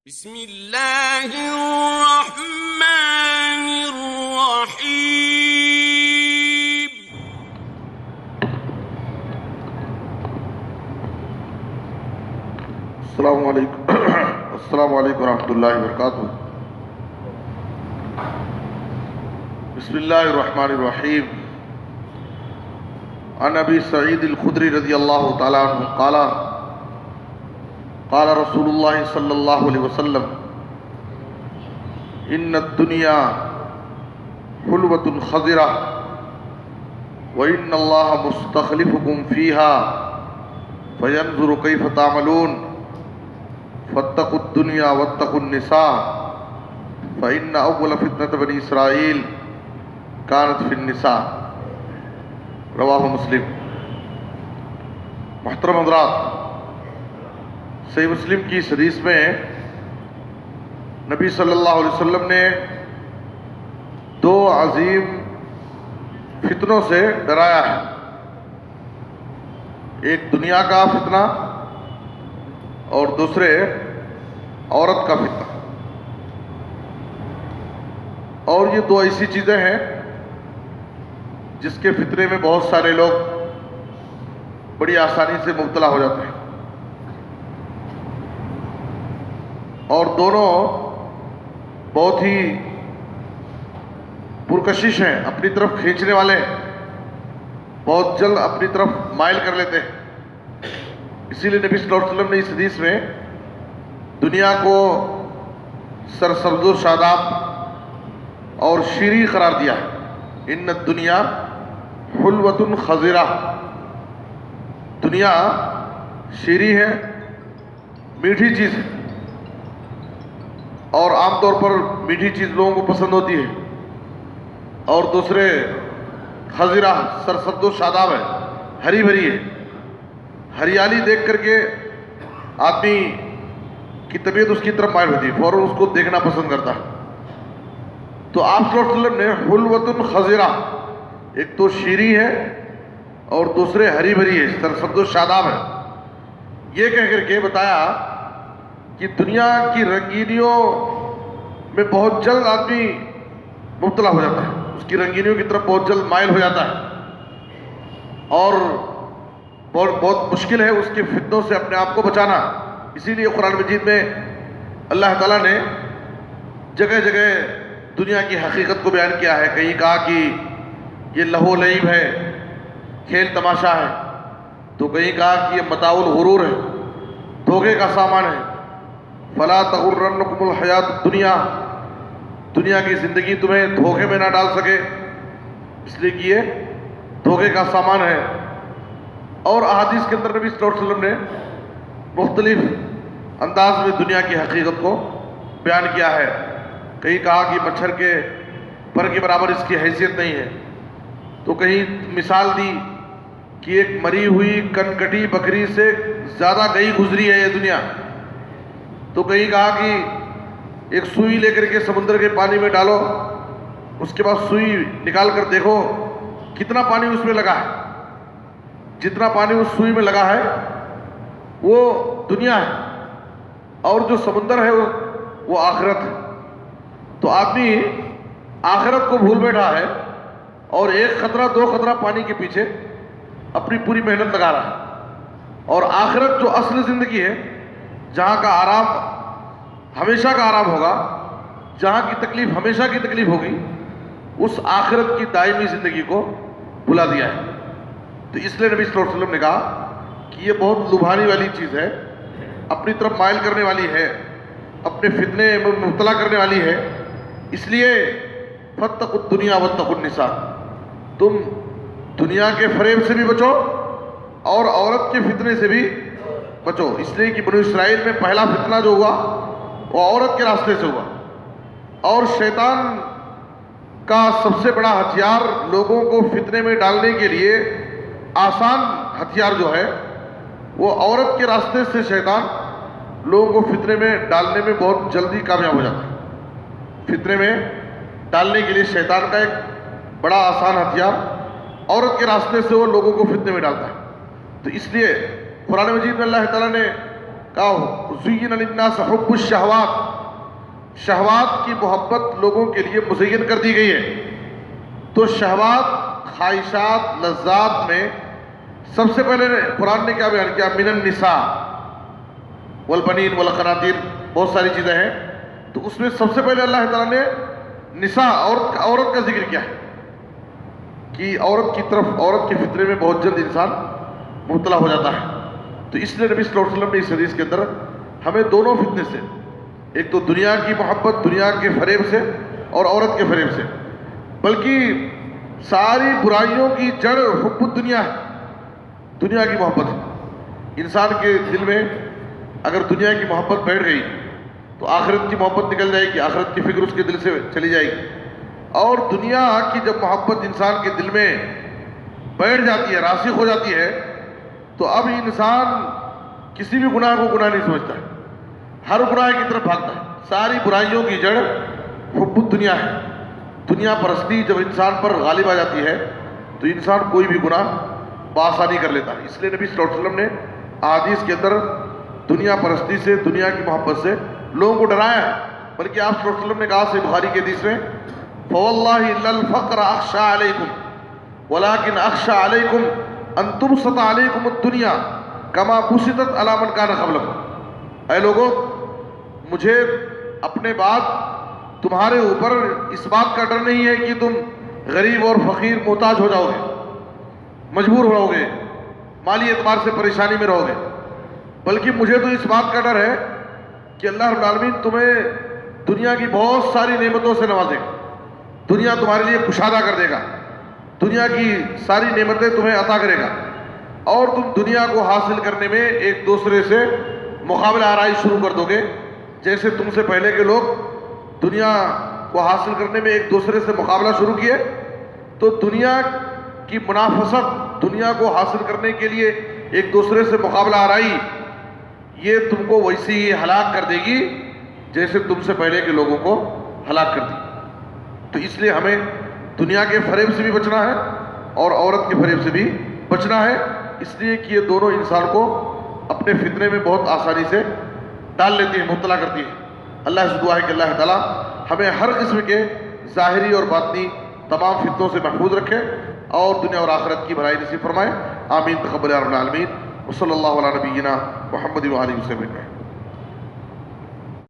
بسم اللہ الرحمن الرحیم۔ السلام علیکم ورحمۃ اللہ وبرکاتہ۔ بسم اللہ الرحمن الرحیم۔ عن ابی سعید الخدری رضی اللہ تعالی عنہ قال قال رسول اللہ صلی اللہ علیہ وسلم ان الدنیا حلوۃ خضرہ وان اللہ مستخلفکم فیہا فینظر کیف تعملون فاتقوا الدنیا واتقوا النساء فإن أول فتنة بني إسرائيل كانت في النساء۔ رواہ مسلم۔ محترم حضرات، صحیح مسلم کی اس حدیث میں نبی صلی اللہ علیہ وسلم نے دو عظیم فتنوں سے ڈرایا ہے، ایک دنیا کا فتنہ اور دوسرے عورت کا فتنہ۔ اور یہ دو ایسی چیزیں ہیں جس کے فتنے میں بہت سارے لوگ بڑی آسانی سے مبتلا ہو جاتے ہیں، اور دونوں بہت ہی پرکشش ہیں، اپنی طرف کھینچنے والے ہیں، بہت جلد اپنی طرف مائل کر لیتے ہیں۔ اسی لیے نبی صلی اللہ علیہ وسلم نے اس حدیث میں دنیا کو سرسبز و شاداب اور شیریں قرار دیا ہے۔ ان الدنیا حلوۃ خضرہ، دنیا شیریں ہے، میٹھی چیز ہے، اور عام طور پر میٹھی چیز لوگوں کو پسند ہوتی ہے، اور دوسرے خضرہ سرسبز و شاداب ہے، ہری بھری ہے۔ ہریالی دیکھ کر کے آدمی کی طبیعت اس کی طرف مائل ہوتی ہے، فوراً اس کو دیکھنا پسند کرتا ہے۔ تو آپ صلی اللہ علیہ وسلم نے حلوۃ خضرہ، ایک تو شیریں ہے اور دوسرے ہری بھری ہے، سرسبز و شاداب ہے، یہ کہہ کر کے بتایا کہ دنیا کی رنگینیوں میں بہت جلد آدمی مبتلا ہو جاتا ہے، اس کی رنگینیوں کی طرف بہت جلد مائل ہو جاتا ہے، اور بہت مشکل ہے اس کے فتنوں سے اپنے آپ کو بچانا۔ اسی لیے قرآن مجید میں اللہ تعالیٰ نے جگہ جگہ دنیا کی حقیقت کو بیان کیا ہے۔ کہیں کہا کہ یہ لہو لعب ہے، کھیل تماشا ہے، تو کہیں کہا کہ یہ متاع الغرور ہے، دھوکے کا سامان ہے۔ فلا تغرنکم الحیات الدنیا، دنیا کی زندگی تمہیں دھوکے میں نہ ڈال سکے، اس لیے کہ یہ دھوکے کا سامان ہے۔ اور احادیث کے اندر نبی صلی اللہ علیہ وسلم نے مختلف انداز میں دنیا کی حقیقت کو بیان کیا ہے۔ کہیں کہا کہ مچھر کے پر کے برابر اس کی حیثیت نہیں ہے، تو کہیں مثال دی کہ ایک مری ہوئی کنکٹی بکری سے زیادہ گئی گزری ہے یہ دنیا، تو کہیں کہا کہ ایک سوئی لے کر کے سمندر کے پانی میں ڈالو، اس کے بعد سوئی نکال کر دیکھو کتنا پانی اس میں لگا ہے، جتنا پانی اس سوئی میں لگا ہے وہ دنیا ہے، اور جو سمندر ہے وہ آخرت ہے۔ تو آدمی آخرت کو بھول بیٹھا ہے اور ایک خطرہ دو خطرہ پانی کے پیچھے اپنی پوری محنت لگا رہا ہے، اور آخرت جو اصل زندگی ہے، جہاں کا آرام ہمیشہ کا آرام ہوگا، جہاں کی تکلیف ہمیشہ کی تکلیف ہوگی، اس آخرت کی دائمی زندگی کو بھلا دیا ہے۔ تو اس لیے نبی صلی اللہ علیہ وسلم نے کہا کہ یہ بہت لبھانے والی چیز ہے، اپنی طرف مائل کرنے والی ہے، اپنے فتنے میں مبتلا کرنے والی ہے۔ اس لیے فاتقوا الدنیا واتقوا النساء، تم دنیا کے فریب سے بھی بچو اور عورت کے فتنے سے بھی بچو۔ اس لیے کہ بنی اسرائیل میں پہلا فتنہ جو ہوا وہ عورت کے راستے سے ہوا، اور شیطان کا سب سے بڑا ہتھیار لوگوں کو فتنے میں ڈالنے کے لیے آسان ہتھیار جو ہے وہ عورت کے راستے سے شیطان لوگوں کو فتنے میں ڈالنے میں بہت جلدی کامیاب ہو جاتا ہے۔ فتنے میں ڈالنے کے لیے شیطان کا ایک بڑا آسان ہتھیار عورت کے راستے سے وہ لوگوں کو فتنے میں ڈالتا ہے۔ تو اس لیے قرآن مجید میں اللہ تعالیٰ نے کہا زین للناس حب الشہوات، شہوات کی محبت لوگوں کے لیے مزین کر دی گئی ہے۔ تو شہوات، خواہشات، لذات میں سب سے پہلے قرآن نے کیا بیان کیا؟ من النساء والبنین والقناطیر، بہت ساری چیزیں ہیں، تو اس میں سب سے پہلے اللہ تعالیٰ نے نساء، عورت کا ذکر کیا ہے کہ عورت کی طرف، عورت کے فطرے میں بہت جلد انسان مبتلا ہو جاتا ہے۔ تو اس لیے نبی صلی اللہ علیہ وسلم نے اس حدیث کے اندر ہمیں دونوں فتنے سے، ایک تو دنیا کی محبت، دنیا کے فریب سے، اور عورت کے فریب سے، بلکہ ساری برائیوں کی جڑ حب الدنیا ہے، دنیا کی محبت ہے۔ انسان کے دل میں اگر دنیا کی محبت بیٹھ گئی تو آخرت کی محبت نکل جائے گی، آخرت کی فکر اس کے دل سے چلی جائے گی۔ اور دنیا کی جب محبت انسان کے دل میں بیٹھ جاتی ہے، راسخ ہو جاتی ہے، تو اب انسان کسی بھی گناہ کو گناہ نہیں سمجھتا ہے، ہر گناہ کی طرف بھاگتا ہے۔ ساری برائیوں کی جڑ حب الدنیا ہے۔ دنیا پرستی جب انسان پر غالب آ جاتی ہے تو انسان کوئی بھی گناہ بآسانی کر لیتا ہے۔ اس لیے نبی صلی اللہ علیہ وسلم نے احادیث کے اندر دنیا پرستی سے، دنیا کی محبت سے لوگوں کو ڈرایا ہے۔ بلکہ آپ صلی اللہ علیہ وسلم نے کہا صحیح بخاری کی حدیث میں، فواللہ الا الفقر اخشى علیکم ولکن اخشى علیکم ان تبسط علیکم الدنیا کما بسطت علی من کان قبلکم۔ اے لوگوں، مجھے اپنے بعد تمہارے اوپر اس بات کا ڈر نہیں ہے کہ تم غریب اور فقیر محتاج ہو جاؤ گے، مجبور رہو گے، مالی اعتبار سے پریشانی میں رہو گے، بلکہ مجھے تو اس بات کا ڈر ہے کہ اللہ رب العالمین تمہیں دنیا کی بہت ساری نعمتوں سے نوازے گا، دنیا تمہارے لیے کشادہ کر دے گا، دنیا کی ساری نعمتیں تمہیں عطا کرے گا، اور تم دنیا کو حاصل کرنے میں ایک دوسرے سے مقابلہ آرائی شروع کر دو گے۔ جیسے تم سے پہلے کے لوگ دنیا کو حاصل کرنے میں ایک دوسرے سے مقابلہ شروع کیے، تو دنیا کی منافست، دنیا کو حاصل کرنے کے لیے ایک دوسرے سے مقابلہ آرائی، یہ تم کو ویسے ہی ہلاک کر دے گی جیسے تم سے پہلے کے لوگوں کو ہلاک کر دی۔ تو اس لیے ہمیں دنیا کے فریب سے بھی بچنا ہے اور عورت کے فریب سے بھی بچنا ہے، اس لیے کہ یہ دونوں انسان کو اپنے فتنے میں بہت آسانی سے ڈال لیتی ہیں، مبتلا کرتی ہیں۔ اللہ سے دعا ہے کہ اللہ تعالیٰ ہمیں ہر قسم کے ظاہری اور باطنی تمام فتنوں سے محفوظ رکھے اور دنیا اور آخرت کی بھلائی نصیب فرمائے۔ آمین، تقبل یا رب العالمین، وصلی اللہ علی نبینا محمد و آلہ وسلم۔